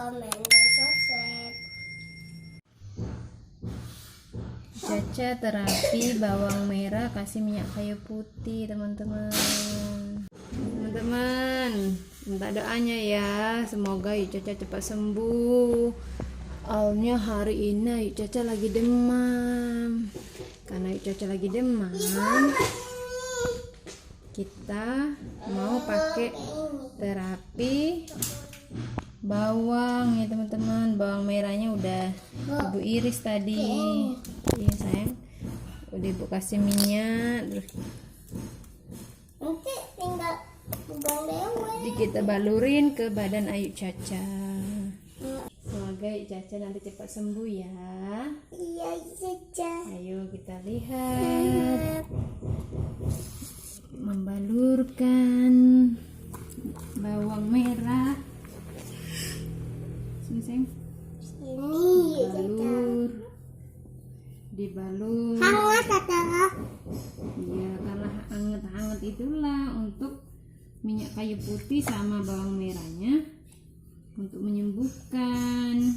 komen, dan subscribe. Caca terapi bawang merah kasih minyak kayu putih, teman-teman. Teman-teman, minta doanya ya, semoga Yuk Caca cepat sembuh. Awalnya hari ini Yuk Caca lagi demam. Karena Yuk Caca lagi demam, kita mau pakai terapi bawang ya teman-teman. Bawang merahnya udah ibu iris tadi. Iya sayang, udah ibu kasih minyak, terus Nanti tinggal buang dewe. jadi kita balurin ke badan Ayu Caca. Semoga Ayu Caca nanti cepat sembuh ya. Iya Caca. Ayo kita lihat. Membalurkan bawang merah. Sini sayang. Ini Caca. Dibalur. Hangat Caca. Iya, karena hangat-hangat itulah untuk minyak kayu putih sama bawang merahnya untuk menyembuhkan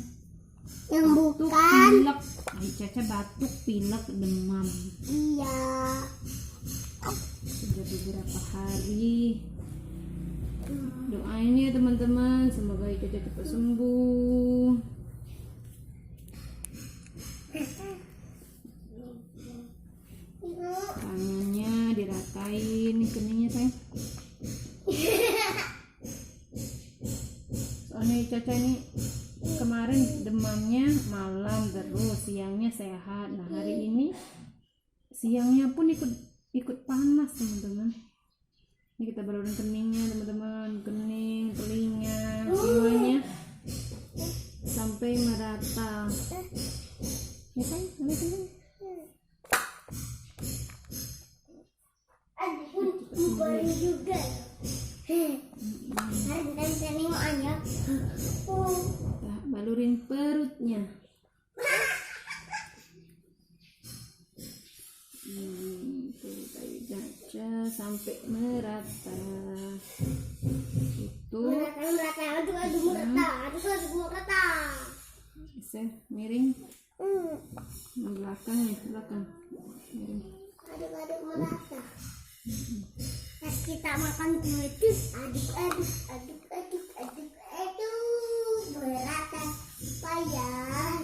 Yang batuk, bukan. pilek. Ayu Caca batuk, pilek, demam. Iya. Sudah beberapa hari. Doain ya teman-teman, semoga Ayu Caca cepat sembuh. Tangannya diratain, keningnya sayang. Soalnya Ayu Caca ini kemarin demamnya malam terus, siangnya sehat. Nah hari ini siangnya pun ikut panas teman-teman. Ini kita balurin keningnya teman-teman, kening, telinga, semuanya sampai merata. Ya sayang, ambil kening. Bukan juga. Dan sini mau anyak. Nah, balurin perutnya. Perut Ayu Caca sampai merata. Itu Merata. Aduh merata. bisa miring belakang ya, belakang miring. Aduk merata. Pas kita makan itu aduk merata payah.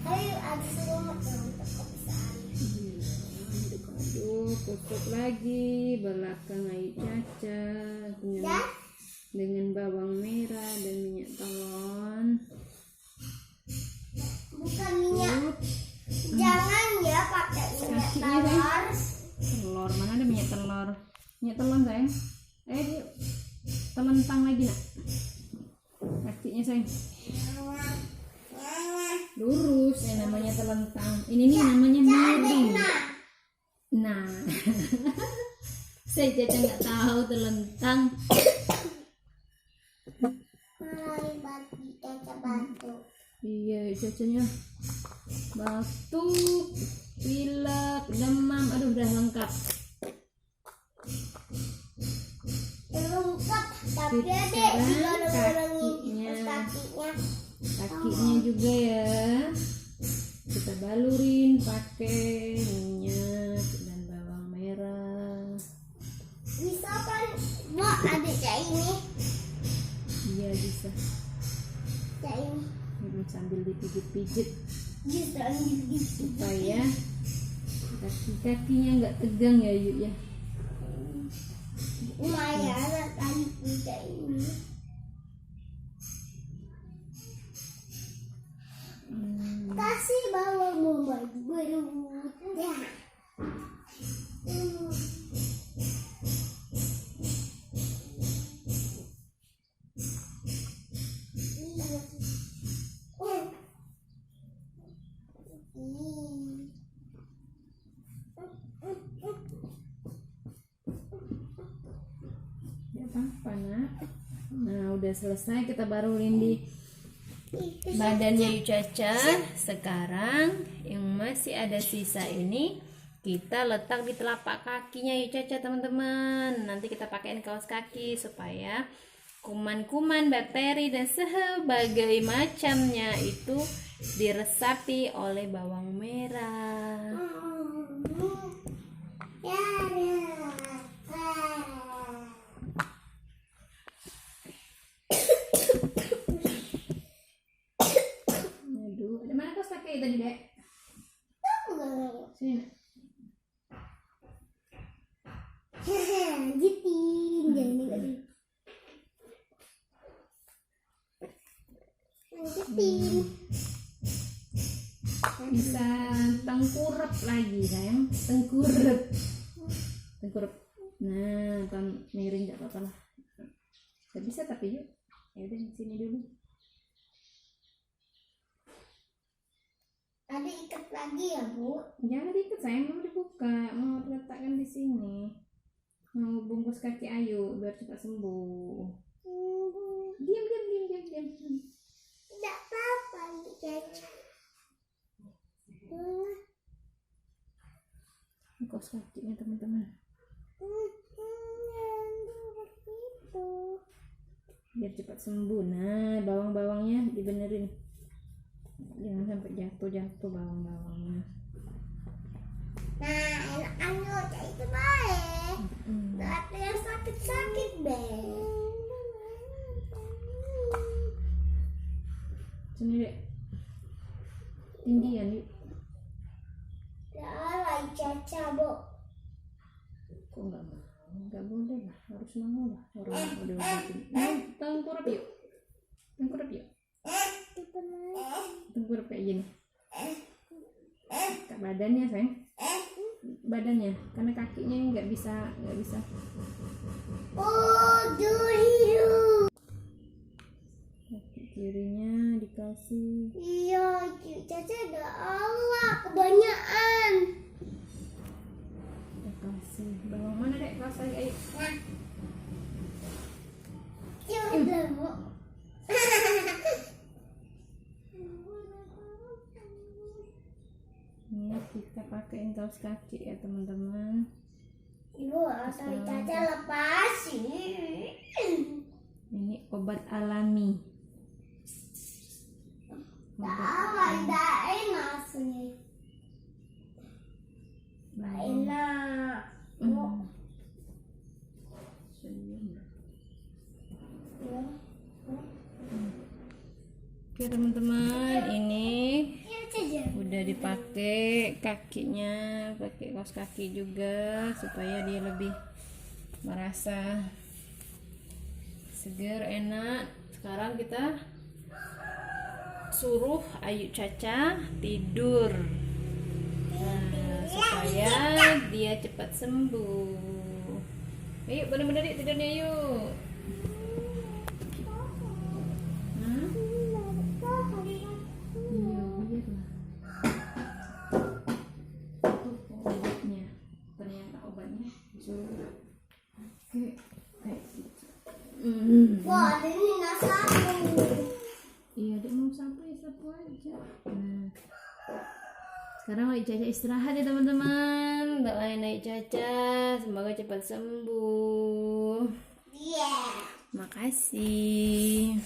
Ayo aduk semua untuk kebiasaan. Aduk tutup lagi belakang Ayu Caca dengan bawang merah dan minyak tawon. Bukan minyak. Jangan ya pakai minyak tawar. Telur, mana ada minyak telur? Minyak telur sayang. Dia telentang lagi nak. Kakinya sayang. Lurus, namanya telentang. Ini nih namanya miring. Nah, saya Caca nggak tahu telentang. Mulai bagi Caca batuk. Iya, Cacanya batuk, pilek, demam, aduh udah lengkap. Lengkap, tapi ada Sekarang kakinya. Kakinya juga ya. Kita balurin pakai minyak dan bawang merah. Bisa kan? Wah, ada kayak ini. Iya bisa. Kayak ini. Sambil dipijit-pijit Bisa gitu. supaya kaki-kakinya nggak tegang ya Yuk ya. Lumayan tadi juga ini. Kasih bawang baju berut ya. Apa nak? Nah udah selesai, kita baruin di badannya Yuk Caca. Sekarang yang masih ada sisa ini kita letak di telapak kakinya Yuk Caca teman-teman. Nanti kita pakaiin kaos kaki supaya kuman-kuman, bakteri dan sebagainya macamnya itu diresapi oleh bawang merah. Aduh, ada mana kau pakai tadi, Dek? Sini. Jitin, jadi tadi. Jitin. Bisa tengkurap lagi, sayang. Tengkurap. Nah, kan miring nggak apa-apa lah. Gak bisa tapi yuk. Ya udah di sini dulu. Ada ikat lagi ya, Bu? Jangan diikat, sayang, mau dibuka, mau letakkan di sini. Mau bungkus kaki Ayu biar cepat sembuh. Diam. Tidak apa-apa, Caca. Bungkus kakinya, teman-teman. Biar cepat sembuh. Nah, bawang-bawangnya dibenerin. Jangan sampai jatuh bawang-bawangnya. Nah, enak kayak itu baik. Nggak ada yang sakit-sakit, deh. Sini, Dek. Tinggian yuk. Lah, Caca, Bu. Kok nggak mau? Nggak boleh lah, harus mau lah. Orang udah obatin. Tengkurap yuk. Tengkurap kayak gini. Kak badannya, sayang. Badannya, karena kakinya nggak bisa. Oh, dulu. Kaki kirinya dikasih. Iya, Caca ada Allah kebanyakan. Kasih bawang mana, Dek? Kasih, ayo. Nah, ya udah, Bu. Ini kita pakein kaos kaki ya, teman-teman. Ibu, atau Caca lepasin. Ini obat alami. Tidak enak sih. Tidak enak. Oke, teman-teman, ini Ya, Caca. udah dipakai kakinya, pakai kaos kaki juga supaya dia lebih merasa segar, enak. Sekarang kita suruh Ayu Caca tidur, nah, supaya dia cepat sembuh. Ayo, bener-bener yuk tidurnya yuk. Wah, ini nasapu. Iya, Dek mau sapu ya sapu aja. Nah, sekarang Ayu Caca istirahat ya, teman-teman. Doain Ayu Caca semoga cepat sembuh. Iya. Makasih.